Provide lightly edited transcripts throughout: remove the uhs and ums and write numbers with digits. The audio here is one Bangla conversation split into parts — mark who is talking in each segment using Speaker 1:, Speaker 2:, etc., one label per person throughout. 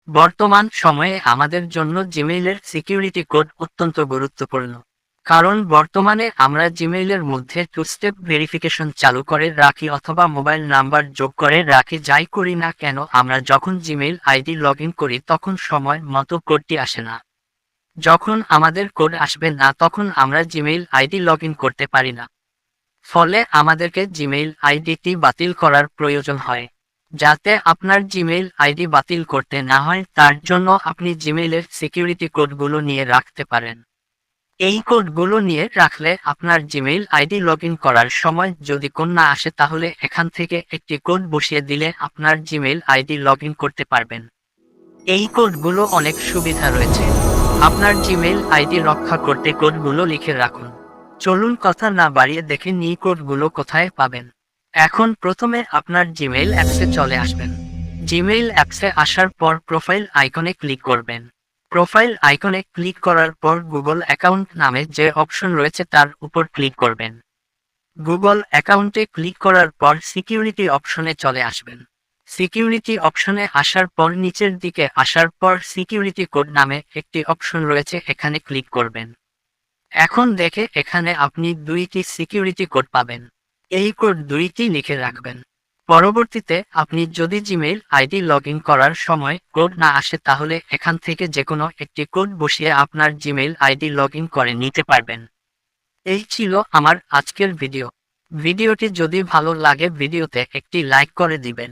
Speaker 1: বর্তমান সময়ে আমাদের জন্য জিমেইলের সিকিউরিটি কোড অত্যন্ত গুরুত্বপূর্ণ। কারণ বর্তমানে আমরা জিমেইলের মধ্যে টু স্টেপ ভেরিফিকেশন চালু করে রাখি অথবা মোবাইল নাম্বার যোগ করে রাখি, যাই করি না কেন আমরা যখন জিমেইল আইডি লগ ইন করি তখন সময় মতো কোডটি আসে না। যখন আমাদের কোড আসবে না তখন আমরা জিমেইল আইডি লগ ইন করতে পারি না। ফলে আমাদেরকে জিমেইল আইডিটি বাতিল করার প্রয়োজন হয়। যাতে আপনার জিমেইল আইডি বাতিল করতে না হয় তার জন্য আপনি জিমেইলের সিকিউরিটি কোডগুলো নিয়ে রাখতে পারেন। এই কোডগুলো নিয়ে রাখলে আপনার জিমেইল আইডি লগ ইন করার সময় যদি কোড না আসে তাহলে এখান থেকে একটি কোড বসিয়ে দিলে আপনার জিমেইল আইডি লগ ইন করতে পারবেন। এই কোডগুলো অনেক সুবিধা রয়েছে। আপনার জিমেইল আইডি রক্ষা করতে কোডগুলো লিখে রাখুন। চলুন কথা না বাড়িয়ে দেখে নিই কোডগুলো কোথায় পাবেন। এখন প্রথমে আপনার জিমেইল অ্যাপসে চলে আসবেন। জিমেইল অ্যাপসে আসার পর প্রোফাইল আইকনে ক্লিক করবেন। প্রোফাইল আইকনে ক্লিক করার পর গুগল অ্যাকাউন্ট নামে যে অপশন রয়েছে তার উপর ক্লিক করবেন। গুগল অ্যাকাউন্টে ক্লিক করার পর সিকিউরিটি অপশনে চলে আসবেন। সিকিউরিটি অপশনে আসার পর নিচের দিকে আসার পর সিকিউরিটি কোড নামে একটি অপশন রয়েছে, এখানে ক্লিক করবেন। এখন দেখে এখানে আপনি দুইটি সিকিউরিটি কোড পাবেন। এই কোড দুইটি লিখে রাখবেন। পরবর্তীতে আপনি যদি জিমেইল আইডি লগ ইন করার সময় কোড না আসে তাহলে এখান থেকে যে কোনো একটি কোড বসিয়ে আপনার জিমেইল আইডি লগ ইন করে নিতে পারবেন। এই ছিল আমার আজকের ভিডিও। ভিডিওটি যদি ভালো লাগে ভিডিওতে একটি লাইক করে দিবেন।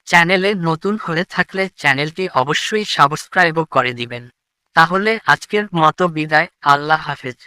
Speaker 1: চ্যানেলে নতুন হয়ে থাকলে চ্যানেলটি অবশ্যই সাবস্ক্রাইবও করে দিবেন। তাহলে আজকের মতো বিদায়, আল্লাহ হাফেজ।